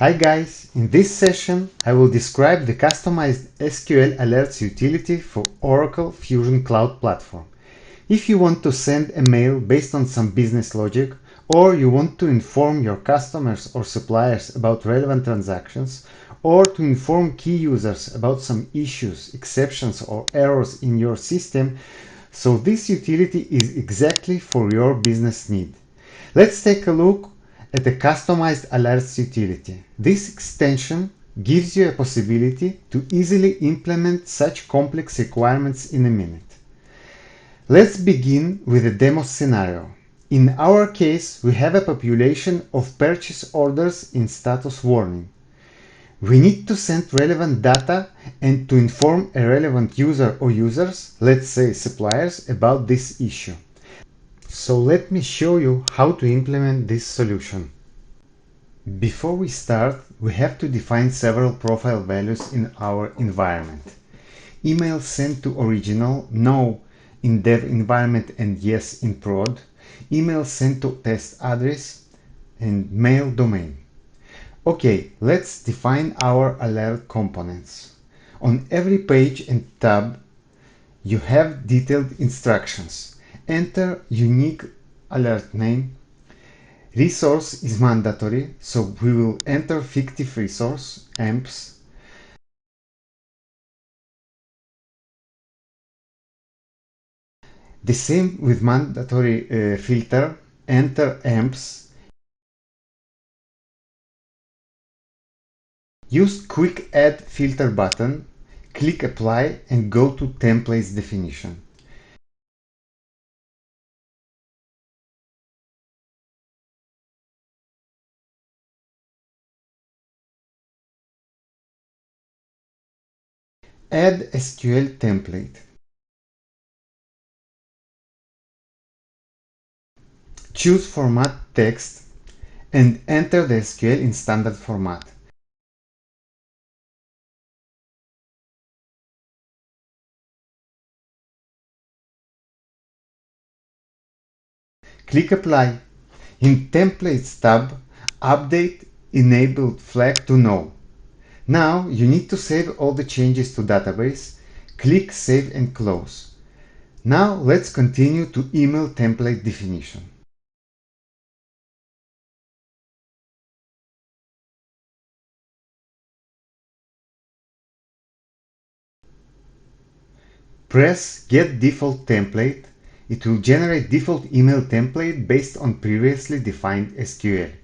Hi guys, in this session I will describe the customized SQL Alerts utility for Oracle Fusion Cloud Platform. If you want to send a mail based on some business logic, or you want to inform your customers or suppliers about relevant transactions, or to inform key users about some issues, exceptions or errors in your system, so this utility is exactly for your business need. Let's take a look at the customized alerts utility. This extension gives you a possibility to easily implement such complex requirements in a minute. Let's begin with a demo scenario. In our case, we have a population of purchase orders in status warning. We need to send relevant data and to inform a relevant user or users, let's say suppliers, about this issue. So let me show you how to implement this solution. Before we start, we have to define several profile values in our environment. Email sent to original, no in dev environment and yes in prod. Email sent to test address and mail domain. Okay, let's define our alert components. On every page and tab, you have detailed instructions. Enter unique alert name. Resource is mandatory, so we will enter fictive resource, amps. The same with mandatory filter, enter amps. Use quick add filter button, click apply and go to templates definition. Add SQL template. Choose format text and enter the SQL in standard format. Click apply. In templates tab, update enabled flag to no. Now you need to save all the changes to database. Click save and close. Now let's continue to email template definition. Press Get Default Template. It will generate default email template based on previously defined SQL.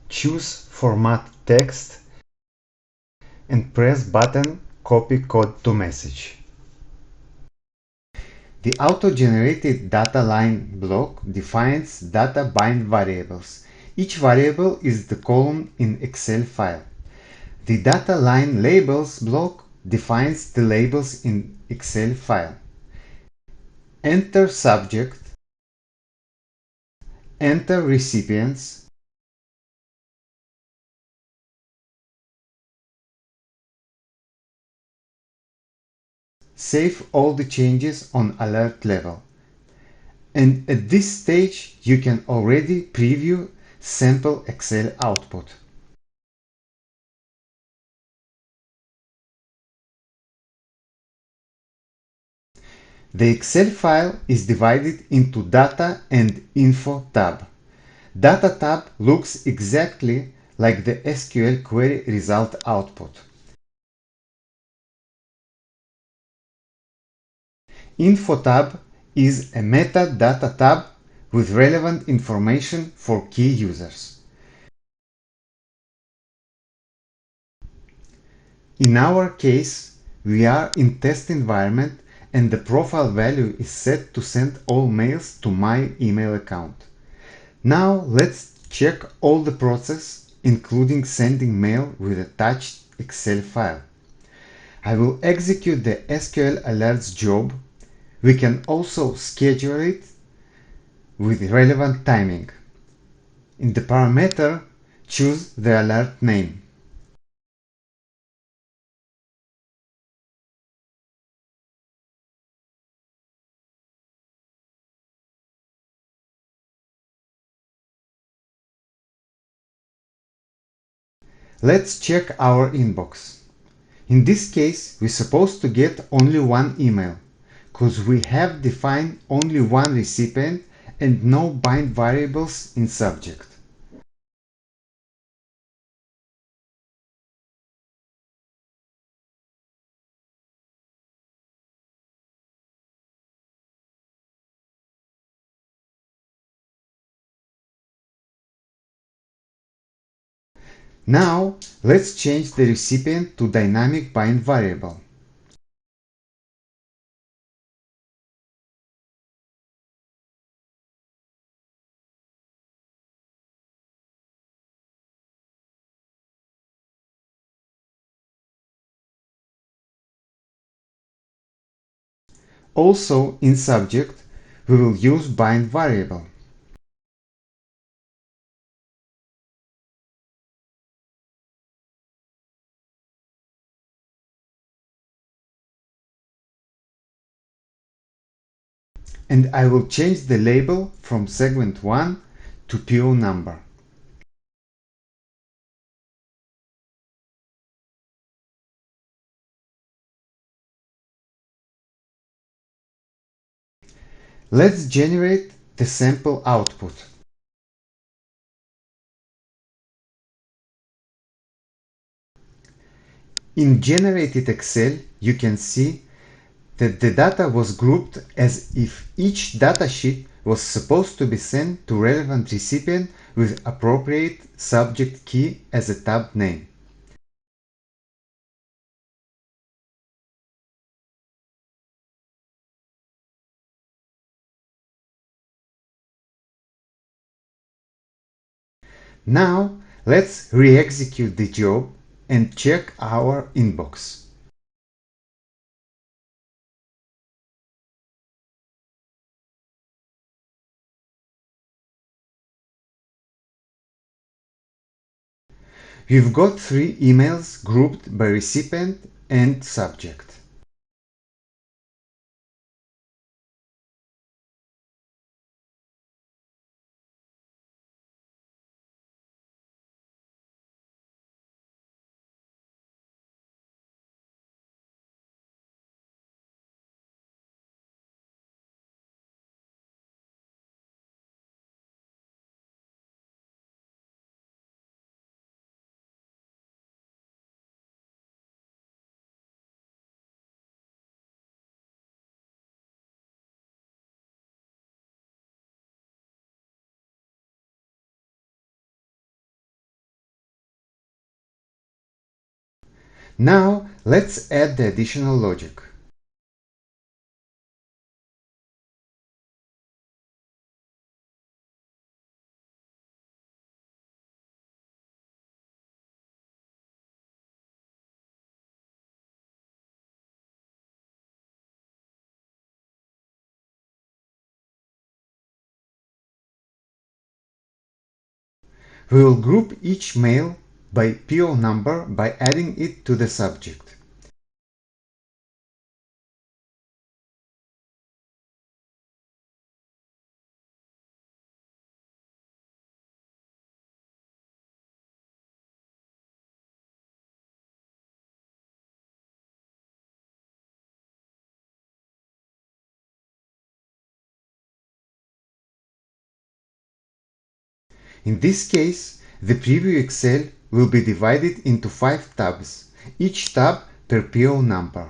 Choose Format Text and press button Copy Code to Message. The auto-generated data line block defines data bind variables. Each variable is the column in Excel file. The data line labels block defines the labels in Excel file. Enter subject, enter recipients, save all the changes on alert level. And at this stage you can already preview sample Excel output. The Excel file is divided into Data and Info tab. Data tab looks exactly like the SQL query result output. Info tab is a metadata tab with relevant information for key users. In our case, we are in test environment and the profile value is set to send all mails to my email account. Now let's check all the process, including sending mail with attached Excel file. I will execute the SQL alerts job. We can also schedule it with relevant timing. In the parameter, choose the alert name. Let's check our inbox. In this case, we're supposed to get only one email, because we have defined only one recipient and no bind variables in subject. Now, let's change the recipient to dynamic bind variable. Also, in subject, we will use bind variable. And I will change the label from segment 1 to PO number. Let's generate the sample output. In generated Excel, you can see that the data was grouped as if each datasheet was supposed to be sent to relevant recipient with appropriate subject key as a tab name. Now, let's re-execute the job and check our inbox. We've got 3 emails grouped by recipient and subject. Now, let's add the additional logic. We will group each mail by PO number by adding it to the subject. In this case, the preview Excel will be divided into 5 tabs, each tab per PO number.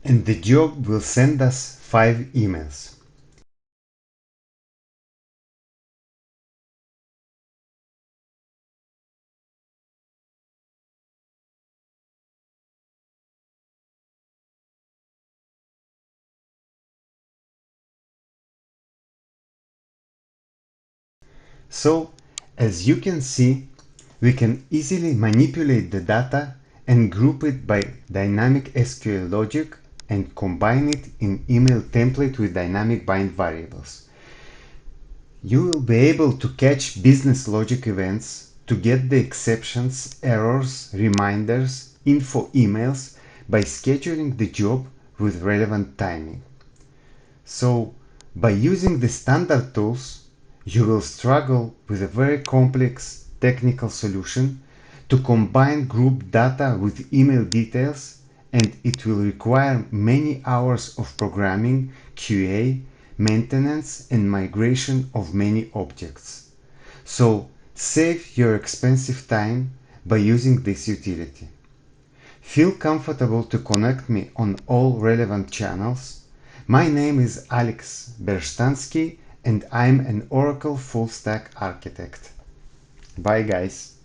And the job will send us 5 emails. So, as you can see, we can easily manipulate the data and group it by dynamic SQL logic and combine it in email template with dynamic bind variables. You will be able to catch business logic events to get the exceptions, errors, reminders, info emails by scheduling the job with relevant timing. So, by using the standard tools, you will struggle with a very complex technical solution to combine group data with email details, and it will require many hours of programming, QA, maintenance, and migration of many objects. So, save your expensive time by using this utility. Feel comfortable to connect me on all relevant channels. My name is Alex Berstansky and I'm an Oracle full stack architect. Bye guys.